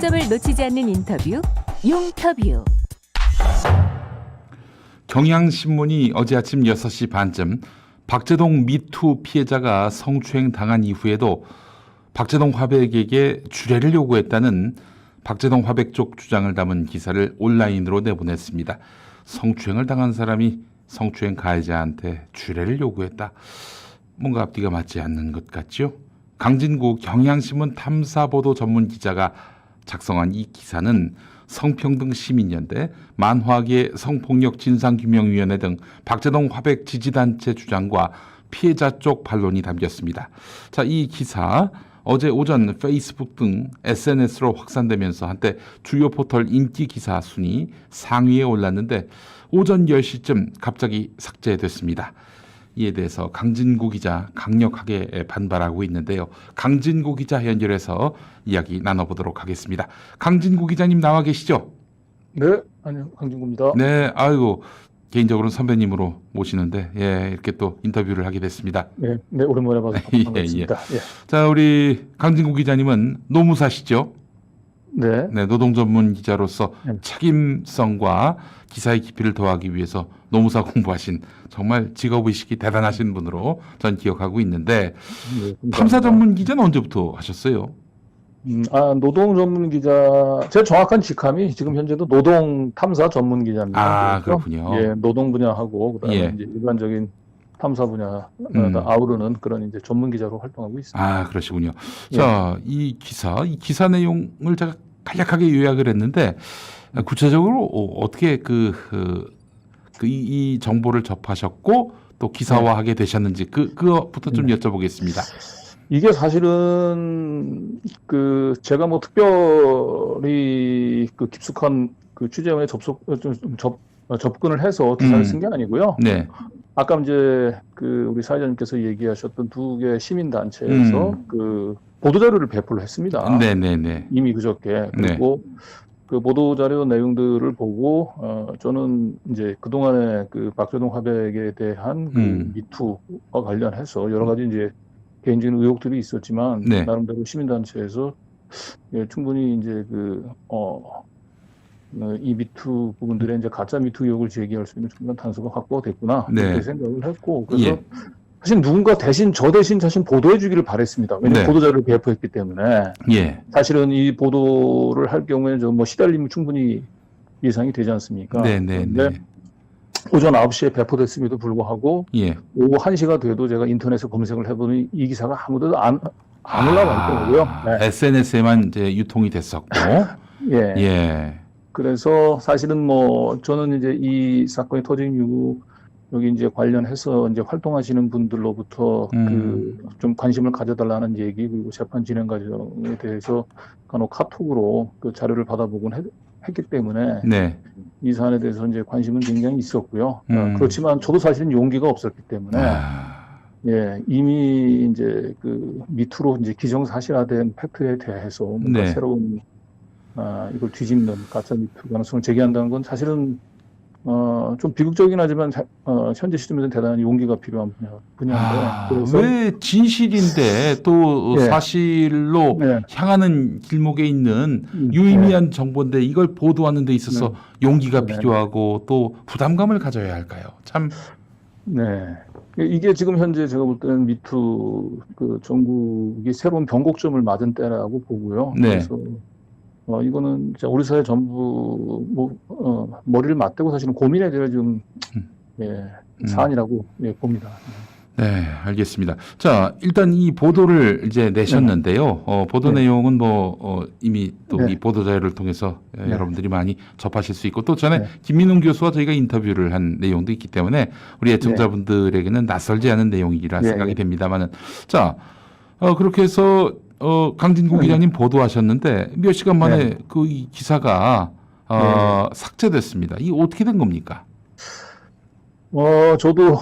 중점을 놓치지 않는 인터뷰, 용터뷰. 경향신문이 어제 아침 6시 반쯤 박재동 미투 피해자가 성추행 당한 이후에도 박재동 화백에게 주례를 요구했다는 박재동 화백 쪽 주장을 담은 기사를 온라인으로 내보냈습니다. 성추행을 당한 사람이 성추행 가해자한테 주례를 요구했다. 뭔가 앞뒤가 맞지 않는 것 같죠? 강진구 경향신문 탐사보도 전문 기자가 작성한 이 기사는 성평등 시민연대, 만화계 성폭력 진상규명위원회 등 박재동 화백 지지단체 주장과 피해자 쪽 반론이 담겼습니다. 자, 이 기사 어제 오전 페이스북 등 SNS로 확산되면서 한때 주요 포털 인기 기사 순위 상위에 올랐는데 오전 10시쯤 갑자기 삭제됐습니다. 이에 대해서 강진구 기자 강력하게 반발하고 있는데요. 강진구 기자 연결해서 이야기 나눠보도록 하겠습니다. 강진구 기자님 나와 계시죠? 네, 아니요, 강진구입니다. 네, 아이고 개인적으로는 선배님으로 모시는데 이렇게 또 인터뷰를 하게 됐습니다. 네, 오랜만에 봐서 반갑습니다. 예. 자, 우리 강진구 기자님은 노무사시죠? 네. 네, 노동 전문 기자로서 네. 책임성과 기사의 깊이를 더하기 위해서 노무사 공부하신 정말 직업의식이 대단하신 분으로 전 기억하고 있는데 탐사 전문 기자는 언제부터 하셨어요? 노동 전문 기자, 제 정확한 직함이 지금 현재도 노동 탐사 전문 기자입니다. 아, 그렇군요. 예, 노동 분야하고 그다음에 예. 이제 일반적인 탐사 분야 아우르는 그런 이제 전문 기자로 활동하고 있습니다. 아, 그러시군요. 예. 자, 이 기사 내용을 제가 간략하게 요약을 했는데 구체적으로 어떻게 이 정보를 접하셨고 또 기사화하게 되셨는지 그거부터 좀 여쭤보겠습니다. 이게 사실은 제가 뭐 특별히 깊숙한 취재원에 접근을 해서 기사를 쓴 게 아니고요. 네. 아까 이제 우리 사회자님께서 얘기하셨던 두 개 시민 단체에서 보도 자료를 배포를 했습니다. 네네네. 이미 그저께. 그리고 그 보도 자료 내용들을 보고 저는 이제 그동안에 박재동 화백에 대한 미투와 관련해서 여러 가지 이제 개인적인 의혹들이 있었지만 네. 나름대로 시민단체에서 충분히 이제 이 미투 부분들에 이제 가짜 미투 의혹을 제기할 수 있는 충분한 단서가 확보가 됐구나 이렇게 생각을 했고 그래서 사실 누군가 저 대신 사실 보도해 주기를 바랬습니다. 왜냐하면 보도 자료를 배포했기 때문에 사실은 이 보도를 할 경우에는 뭐 시달림이 충분히 예상이 되지 않습니까? 그런데 오전 9시에 배포됐음에도 불구하고 오후 1시가 돼도 제가 인터넷에 검색을 해보니 이 기사가 아무데도 안 올라와 있더라고요. 네. SNS에만 이제 유통이 됐었고. 그래서 사실은 뭐 저는 이제 이 사건이 터진 이후 여기 이제 관련해서 이제 활동하시는 분들로부터 좀 관심을 가져달라는 얘기 그리고 재판 진행 과정에 대해서 간혹 카톡으로 자료를 받아보곤 했기 때문에 이 사안에 대해서 이제 관심은 굉장히 있었고요. 그렇지만 저도 사실은 용기가 없었기 때문에 이미 이제 미투로 이제 기정사실화된 팩트에 대해서 뭔가 새로운 이걸 뒤집는 가짜 미투 가능성을 제기한다는 건 사실은 좀 비극적이긴 하지만 현재 시점에서는 대단한 용기가 필요한 분야인데 그래서 왜 진실인데 또 사실로 향하는 길목에 있는 유의미한 정보인데 이걸 보도하는 데 있어서 용기가 필요하고 또 부담감을 가져야 할까요? 참. 이게 지금 현재 제가 볼 때는 미투 전국이 새로운 변곡점을 맞은 때라고 보고요. 그래서 이거는 진짜 우리 사회 전부 머리를 맞대고 사실은 고민해야 될 좀 사안이라고 봅니다. 네, 알겠습니다. 자, 일단 이 보도를 이제 내셨는데요. 보도 내용은 이미 또 이 보도 자료를 통해서 여러분들이 많이 접하실 수 있고 또 전에 김민웅 교수와 저희가 인터뷰를 한 내용도 있기 때문에 우리 애청자분들에게는 낯설지 않은 내용이라 생각이 됩니다만은 자, 그렇게 해서 강진구 기자님 보도하셨는데 몇 시간 만에 이 기사가 삭제됐습니다. 이게 어떻게 된 겁니까? 저도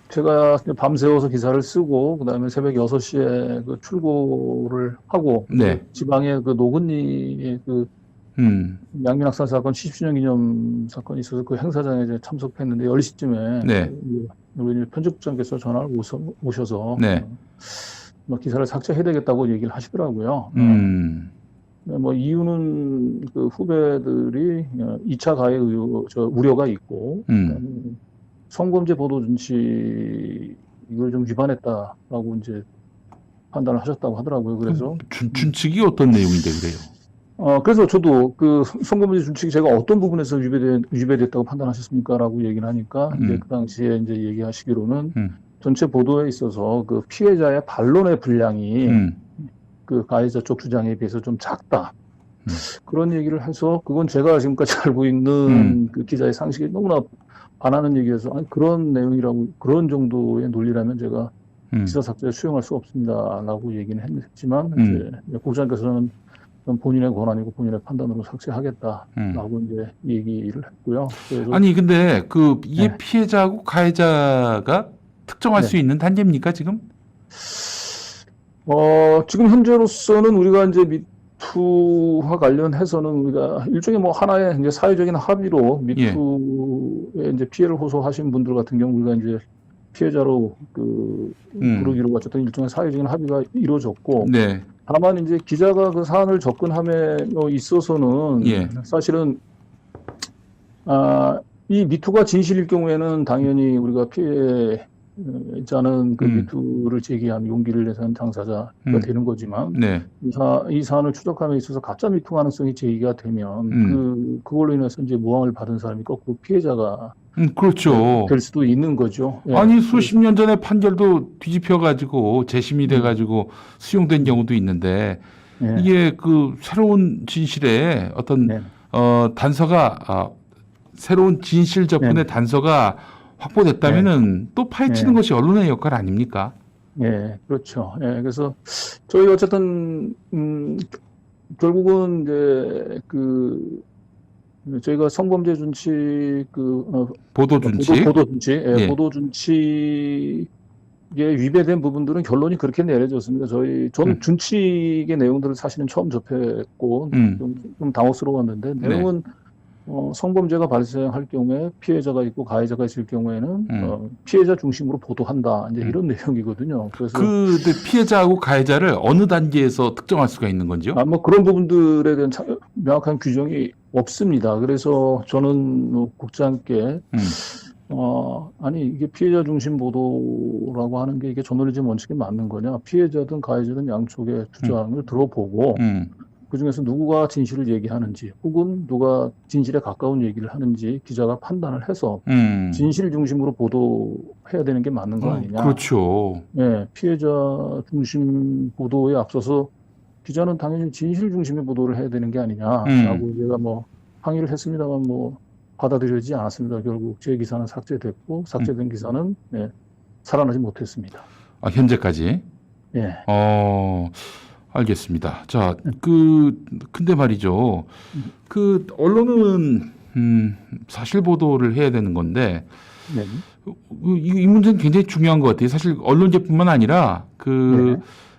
제가 밤새워서 기사를 쓰고 그다음에 새벽 6시에 출고를 하고 지방에 노근리에 양민학살 사건 70주년 기념 사건이 있어서 그 행사장에 이제 참석했는데 10시쯤에 우리 편집국장께서 전화를 오셔서 기사를 삭제해야 되겠다고 얘기를 하시더라고요. 뭐 이유는 그 후배들이 2차 가해 우려가 있고 성범죄 보도 준칙 이걸 좀 위반했다라고 이제 판단을 하셨다고 하더라고요. 그래서 준칙이 어떤 내용인데 그래요? 그래서 저도 그 성범죄 준칙이 제가 어떤 부분에서 위배됐다고 판단하셨습니까라고 얘기를 하니까 이제 그 당시에 이제 얘기하시기로는 전체 보도에 있어서 그 피해자의 반론의 분량이 그 가해자 쪽 주장에 비해서 좀 작다. 그런 얘기를 해서 그건 제가 지금까지 알고 있는 그 기자의 상식에 너무나 반하는 얘기여서 아니, 그런 내용이라고 그런 정도의 논리라면 제가 기사 삭제에 수용할 수 없습니다라고 얘기는 했지만 이제 국장께서는 본인의 권한이고 본인의 판단으로 삭제하겠다라고 이제 얘기를 했고요. 그래서 아니 근데 그 이게 피해자하고 가해자가 특정할 수 있는 단계입니까 지금? 지금 현재로서는 우리가 이제 미투와 관련해서는 우리가 일종의 뭐 하나의 이제 사회적인 합의로 미투에 이제 피해를 호소하신 분들 같은 경우 우리가 이제 피해자로 부르기로 어쨌든 일종의 사회적인 합의가 이루어졌고 다만 이제 기자가 그 사안을 접근함에 있어서는 사실은 이 미투가 진실일 경우에는 당연히 우리가 피해자는 그 미투를 제기한 용기를 내서 한 당사자가 되는 거지만 이 사안을 추적함에 있어서 가짜 미투 가능성이 제기가 되면 그걸로 인해서 이제 모함을 받은 사람이 거꾸로 피해자가 그렇죠. 될 수도 있는 거죠. 아니 수십 년 전에 판결도 뒤집혀 가지고 재심이 돼 가지고 수용된 경우도 있는데 이게 그 새로운 진실에 어떤 단서가 새로운 진실 접근의 단서가 확보됐다면은 또 파헤치는 것이 언론의 역할 아닙니까? 그렇죠. 그래서 저희 어쨌든 결국은 이제 저희가 성범죄 준칙 보도 준칙 보도 준칙에 위배된 부분들은 결론이 그렇게 내려졌습니다. 전 준칙의 내용들을 사실은 처음 접했고 좀 당혹스러웠는데 내용은 성범죄가 발생할 경우에 피해자가 있고 가해자가 있을 경우에는 피해자 중심으로 보도한다. 이제 이런 내용이거든요. 그래서 피해자하고 가해자를 어느 단계에서 특정할 수가 있는 건지요? 뭐 그런 부분들에 대한 명확한 규정이 없습니다. 그래서 저는 국장께 아니 이게 피해자 중심 보도라고 하는 게 이게 저널리즘 원칙에 맞는 거냐? 피해자든 가해자든 양쪽의 주장을 들어보고 그중에서 누구가 진실을 얘기하는지 혹은 누가 진실에 가까운 얘기를 하는지 기자가 판단을 해서 진실 중심으로 보도해야 되는 게 맞는 거 아니냐. 그렇죠. 피해자 중심 보도에 앞서서 기자는 당연히 진실 중심의 보도를 해야 되는 게 아니냐라고 제가 뭐 항의를 했습니다만 뭐 받아들여지지 않았습니다. 결국 제 기사는 삭제됐고 삭제된 기사는 살아나지 못했습니다. 현재까지? 알겠습니다. 자, 근데 말이죠. 언론은, 사실 보도를 해야 되는 건데, 이 문제는 굉장히 중요한 것 같아요. 사실 언론제뿐만 아니라,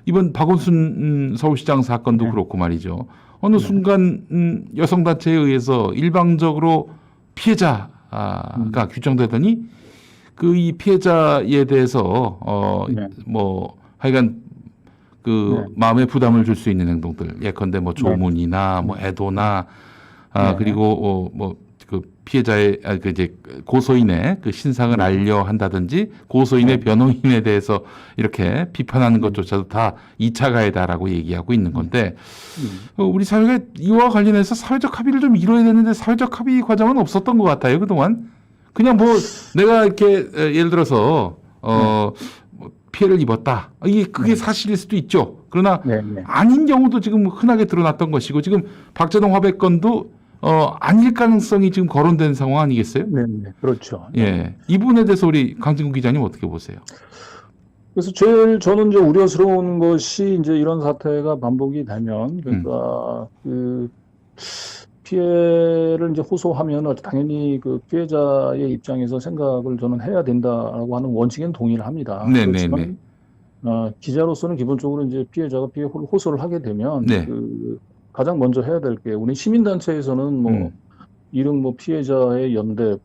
이번 박원순 서울시장 사건도 그렇고 말이죠. 어느 순간, 여성단체에 의해서 일방적으로 피해자가 규정되더니, 이 피해자에 대해서, 하여간, 마음에 부담을 줄 수 있는 행동들, 예컨대 뭐 조문이나 뭐 애도나, 그리고 피해자의, 이제 고소인의 신상을 알려 한다든지, 고소인의 변호인에 대해서 이렇게 비판하는 것조차도 다 2차 가해다라고 얘기하고 있는 건데, 우리 사회가 이와 관련해서 사회적 합의를 좀 이뤄야 되는데, 사회적 합의 과정은 없었던 것 같아요, 그동안. 그냥 내가 이렇게, 예를 들어서, 피해를 입었다. 그게 사실일 수도 있죠. 그러나 아닌 경우도 지금 흔하게 드러났던 것이고 지금 박재동 화백 건도 아닐 가능성이 지금 거론된 상황 아니겠어요? 그렇죠. 이 부분에 대해서 우리 강진구 기자님 어떻게 보세요? 그래서 저는 이제 우려스러운 것이 이제 이런 사태가 반복이 되면 그러니까 피해를 이제 호소하면 당연히 그 피해자의 입장에서 생각을 저는 해야 된다라고 하는 원칙엔 동의를 합니다. 그렇지만 기자로서는 기본적으로 이제 피해자가 피해 호소를 하게 되면 가장 먼저 해야 될 게 우리 시민단체에서는 이런 피해자의 연대,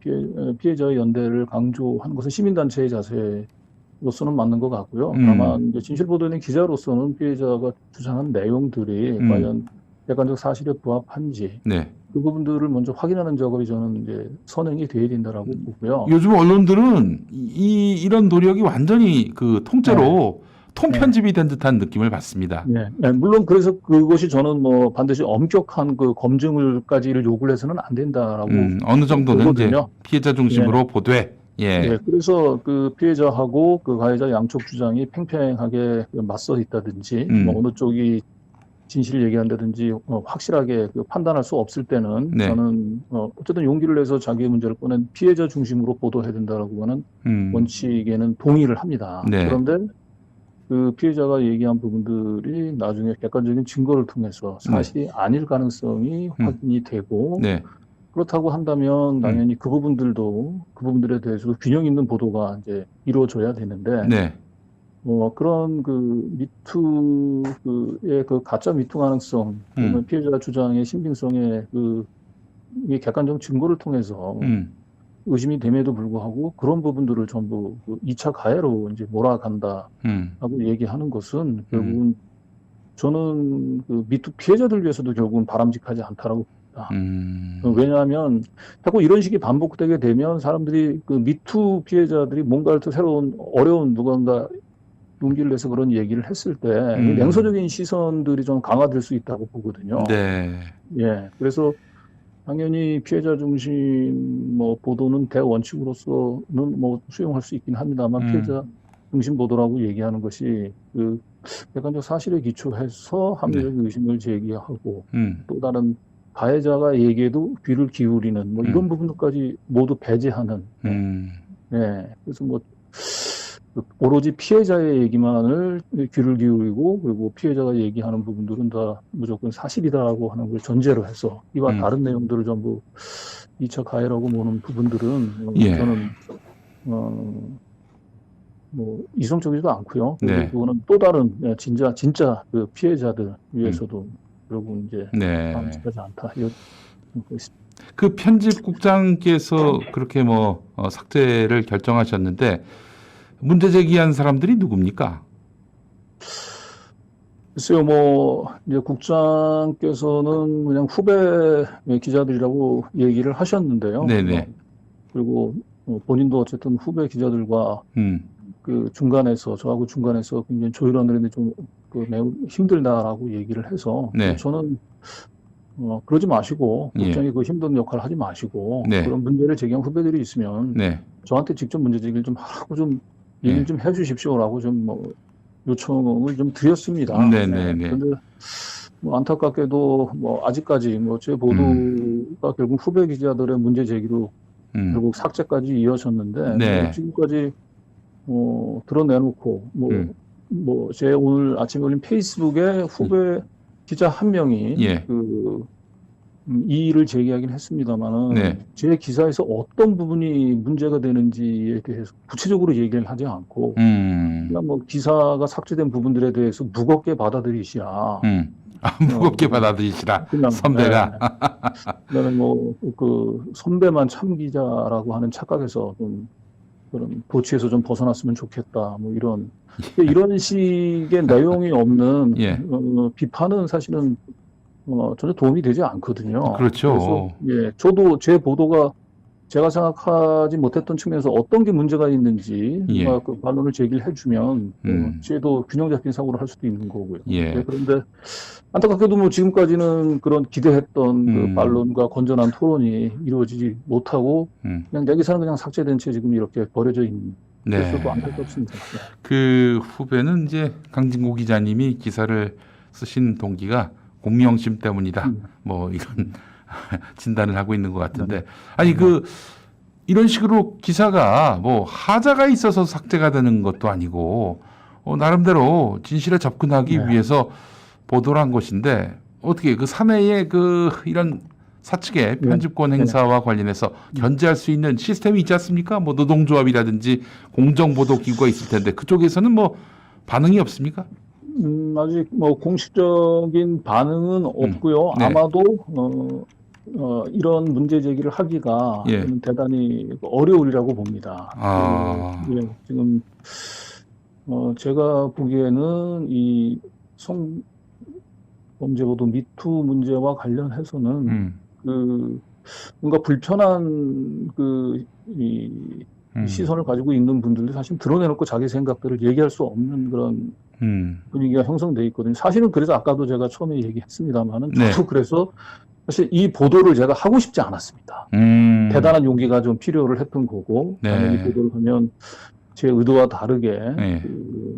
피해자의 연대를 강조하는 것은 시민단체의 자세로서는 맞는 것 같고요. 다만 이제 진실보도는 기자로서는 피해자가 주장한 내용들이 과연 객관적 사실에 부합한지 네. 그 부분들을 먼저 확인하는 작업이 저는 이제 선행이 돼야 된다라고 보고요. 요즘 언론들은 이런 노력이 완전히 그 통째로 통편집이 된 듯한 느낌을 받습니다. 물론 그래서 그것이 저는 뭐 반드시 엄격한 그 검증을까지를 요구를 해서는 안 된다라고 어느 정도는 보거든요. 이제 피해자 중심으로 보되 그래서 그 피해자하고 그 가해자 양쪽 주장이 팽팽하게 맞서 있다든지 뭐 어느 쪽이 진실을 얘기한다든지 확실하게 그 판단할 수 없을 때는 저는 어쨌든 용기를 내서 자기의 문제를 꺼낸 피해자 중심으로 보도해야 된다라고 하는 원칙에는 동의를 합니다. 그런데 그 피해자가 얘기한 부분들이 나중에 객관적인 증거를 통해서 사실이 아닐 가능성이 확인이 되고 그렇다고 한다면 당연히 그 부분들에 대해서 균형 있는 보도가 이제 이루어져야 되는데 그런 그 미투의 그 가짜 미투 가능성, 피해자 주장의 신빙성에 이 객관적 증거를 통해서 의심이 됨에도 불구하고 그런 부분들을 전부 그 2차 가해로 이제 몰아간다라고 얘기하는 것은 결국은 저는 그 미투 피해자들 위해서도 결국은 바람직하지 않다라고 봅니다. 왜냐하면 자꾸 이런 식이 반복되게 되면 사람들이 그 미투 피해자들이 뭔가를 또 새로운 어려운 누군가 용기를 내서 그런 얘기를 했을 때 냉소적인 시선들이 좀 강화될 수 있다고 보거든요. 그래서 당연히 피해자 중심 뭐 보도는 대원칙으로서는 뭐 수용할 수 있긴 합니다만 피해자 중심 보도라고 얘기하는 것이 그 객관적 사실에 기초해서 합리적 의심을 제기하고 또 다른 가해자가 얘기해도 귀를 기울이는 뭐 이런 부분까지 모두 배제하는 그래서 뭐 오로지 피해자의 얘기만을 귀를 기울이고 그리고 피해자가 얘기하는 부분들은 다 무조건 사실이다라고 하는 걸 전제로 해서 이와 다른 내용들을 전부 2차 가해라고 보는 부분들은 저는 뭐 이성적이지도 않고요. 그거는 또 다른 진짜 그 피해자들 위해서도 결국 이제 바람직하지 않다. 이런 거 있습니다. 그 편집국장께서 그렇게 뭐 삭제를 결정하셨는데 문제 제기한 사람들이 누굽니까? 글쎄요, 뭐 이제 국장께서는 그냥 후배 기자들이라고 얘기를 하셨는데요. 그리고 본인도 어쨌든 후배 기자들과 그 저하고 중간에서 굉장히 조율하는데 좀 매우 힘들다라고 얘기를 해서 저는 그러지 마시고 국장이 그 힘든 역할을 하지 마시고 그런 문제를 제기한 후배들이 있으면 저한테 직접 문제 제기를 좀 하고 좀 얘기를 좀 해주십시오라고 좀 뭐 요청을 좀 드렸습니다. 그런데 뭐 안타깝게도 뭐 아직까지 뭐 제 보도가 결국 후배 기자들의 문제 제기로 결국 삭제까지 이어졌는데 지금까지 드러내놓고 뭐 제 오늘 아침에 올린 페이스북에 후배 기자 한 명이 이의를 제기하긴 했습니다만은 제 기사에서 어떤 부분이 문제가 되는지에 대해서 구체적으로 얘기를 하지 않고 그냥 뭐 기사가 삭제된 부분들에 대해서 무겁게 받아들이시라. 무겁게 받아들이시라. 선배가. 그다음에 뭐 그 선배만 참 기자라고 하는 착각에서 좀 그런 도취에서 좀 벗어났으면 좋겠다. 뭐 이런 식의 내용이 없는 비판은 사실은 전혀 도움이 되지 않거든요. 그렇죠. 그래서 저도 제 보도가 제가 생각하지 못했던 측면에서 어떤 게 문제가 있는지 그 반론을 제기를 해주면 저도 균형 잡힌 사고를 할 수도 있는 거고요. 그런데 안타깝게도 뭐 지금까지는 그런 기대했던 그 반론과 건전한 토론이 이루어지지 못하고 그냥 내 기사는 그냥 삭제된 채 지금 이렇게 버려져 있는. 그래서도 안타깝습니다. 그 후배는 이제 강진구 기자님이 기사를 쓰신 동기가 공명심 때문이다. 뭐 이런 진단을 하고 있는 것 같은데 아니 이런 식으로 기사가 뭐 하자가 있어서 삭제가 되는 것도 아니고 나름대로 진실에 접근하기 위해서 보도를 한 것인데 어떻게 그 사내의 이런 사측의 편집권 행사와 관련해서 견제할 수 있는 시스템이 있지 않습니까? 뭐 노동조합이라든지 공정보도기구가 있을 텐데 그쪽에서는 뭐 반응이 없습니까? 아직 뭐 공식적인 반응은 없고요. 아마도 이런 문제 제기를 하기가 대단히 어려우리라고 봅니다. 지금 제가 보기에는 범죄보도 미투 문제와 관련해서는 뭔가 불편한 시선을 가지고 있는 분들도 사실 드러내놓고 자기 생각들을 얘기할 수 없는 그런 분위기가 형성돼 있거든요. 사실은 그래서 아까도 제가 처음에 얘기했습니다만은 저도 그래서 사실 이 보도를 제가 하고 싶지 않았습니다. 대단한 용기가 좀 필요를 했던 거고 이 보도를 하면 제 의도와 다르게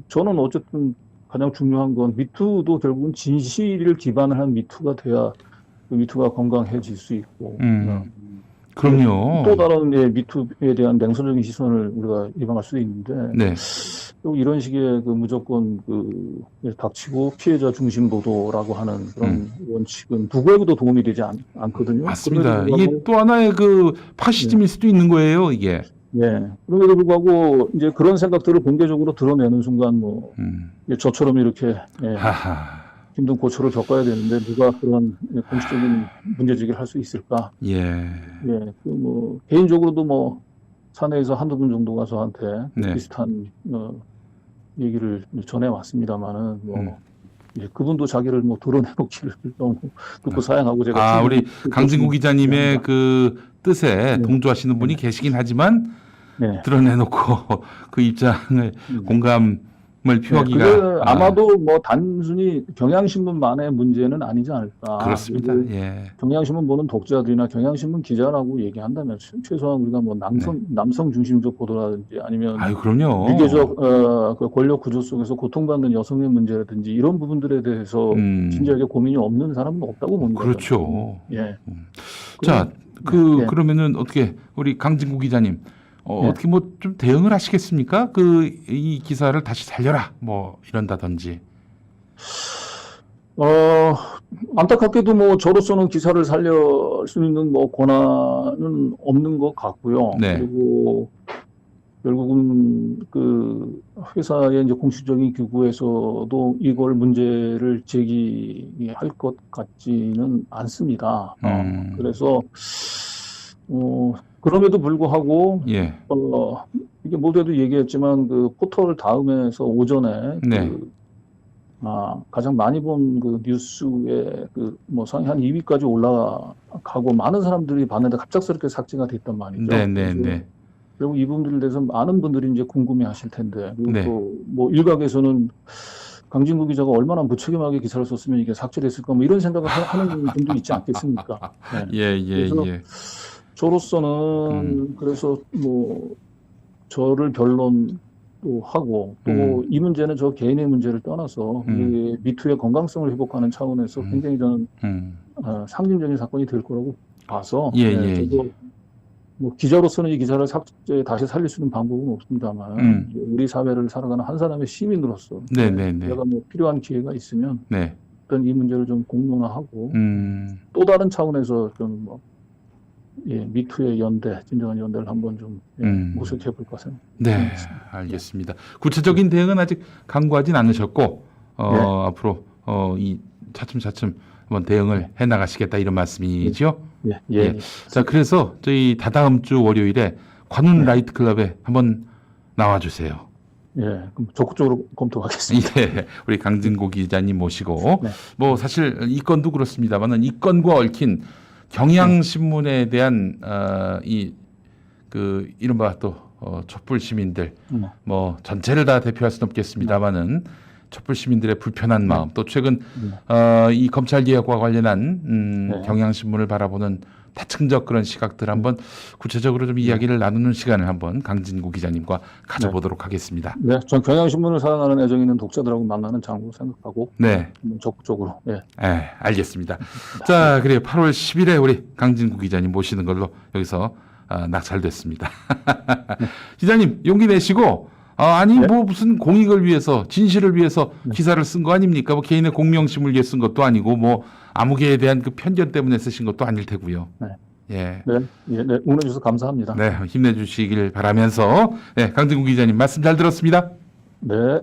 저는 어쨌든 가장 중요한 건 미투도 결국은 진실을 기반을 한 미투가 돼야 그 미투가 건강해질 수 있고 그럼요. 또 다른 미투에 대한 냉소적인 시선을 우리가 예방할 수도 있는데 또 이런 식의 무조건 닥치고 피해자 중심 보도라고 하는 그런 원칙은 누구에게도 도움이 되지 않거든요. 맞습니다. 이게 또 하나의 파시즘일 수도 있는 거예요, 이게. 그럼에도 불구하고 이제 그런 생각들을 공개적으로 드러내는 순간 저처럼 이렇게 힘든 고초를 겪어야 되는데 누가 그런 공식적인 문제제기를 할 수 있을까? 개인적으로도 사내에서 한두 분 정도가 저한테 비슷한 얘기를 전해왔습니다만은 그분도 자기를 드러내놓기를 너무 듣고 사양하고 제가 우리 강진구 기자님의 그 뜻에 동조하시는 분이 계시긴 하지만 드러내놓고 그 입장을 공감을 표하기가 아마도 단순히 경향신문만의 문제는 아니지 않을까. 그렇습니다. 경향신문 보는 독자들이나 경향신문 기자라고 얘기한다면 최소한 우리가 남성 중심적 보도라든지 아니면 그럼요. 위계적 권력 구조 속에서 고통받는 여성의 문제라든지 이런 부분들에 대해서 진지하게 고민이 없는 사람은 없다고 봅니다. 그렇죠. 자, 그러면은 어떻게 우리 강진구 기자님 어떻게 좀 대응을 하시겠습니까? 이 기사를 다시 살려라 이런다든지. 안타깝게도 저로서는 기사를 살릴 수 있는 권한은 없는 것 같고요. 그리고 결국은 회사의 이제 공식적인 기구에서도 이걸 문제를 제기할 것 같지는 않습니다. 그래서 그럼에도 불구하고 이게 모두에도 얘기했지만 포털 다음에서 오전에 가장 많이 본 뉴스에 상위 한 2위까지 올라가고 많은 사람들이 봤는데 갑작스럽게 삭제가 됐단 말이죠. 결국 이 부분들에 대해서 많은 분들이 이제 궁금해하실 텐데 그리고 또 일각에서는 강진구 기자가 얼마나 무책임하게 기사를 썼으면 이게 삭제됐을까 이런 생각을 하는 분도 있지 않겠습니까? 그래서 저로서는 그래서 저를 변론도 하고 또 이 문제는 저 개인의 문제를 떠나서 미투의 건강성을 회복하는 차원에서 굉장히 저는 상징적인 사건이 될 거라고 봐서 저도 기자로서는 이 기사를 다시 살릴 수 있는 방법은 없습니다만 우리 사회를 살아가는 한 사람의 시민으로서 내가 필요한 기회가 있으면 일단 이 문제를 좀 공론화하고 또 다른 차원에서 좀 미투의 진정한 연대를 한번 좀 모색해 볼까 생각합니다. 알겠습니다. 구체적인 대응은 아직 강구하진 않으셨고 앞으로 이 차츰차츰 한번 대응을 해 나가시겠다 이런 말씀이죠? 자, 그래서 저희 다다음 주 월요일에 관훈 라이트 클럽에 한번 나와주세요. 그럼 적극적으로 검토하겠습니다. 우리 강진구 기자님 모시고 사실 이 건도 그렇습니다만은 이 건과 얽힌 경향신문에 대한 이른바 또 촛불 시민들 전체를 다 대표할 수는 없겠습니다만은 촛불 시민들의 불편한 마음 또 최근 이 검찰 개혁과 관련한 경향신문을 바라보는 다층적 그런 시각들 한번 구체적으로 좀 이야기를 나누는 시간을 한번 강진구 기자님과 가져보도록 하겠습니다. 전 경향신문을 사랑하는 애정 있는 독자들하고 만나는 장으로 생각하고 적극적으로. 알겠습니다. 자, 그래요. 8월 10일에 우리 강진구 기자님 모시는 걸로 여기서 낙찰됐습니다. 기자님 용기 내시고 무슨 공익을 위해서 진실을 위해서 기사를 쓴 거 아닙니까? 개인의 공명심을 위해 쓴 것도 아니고 아무개에 대한 편견 때문에 쓰신 것도 아닐 테고요. 응원해주셔서 감사합니다. 힘내주시길 바라면서 강진구 기자님 말씀 잘 들었습니다. 네.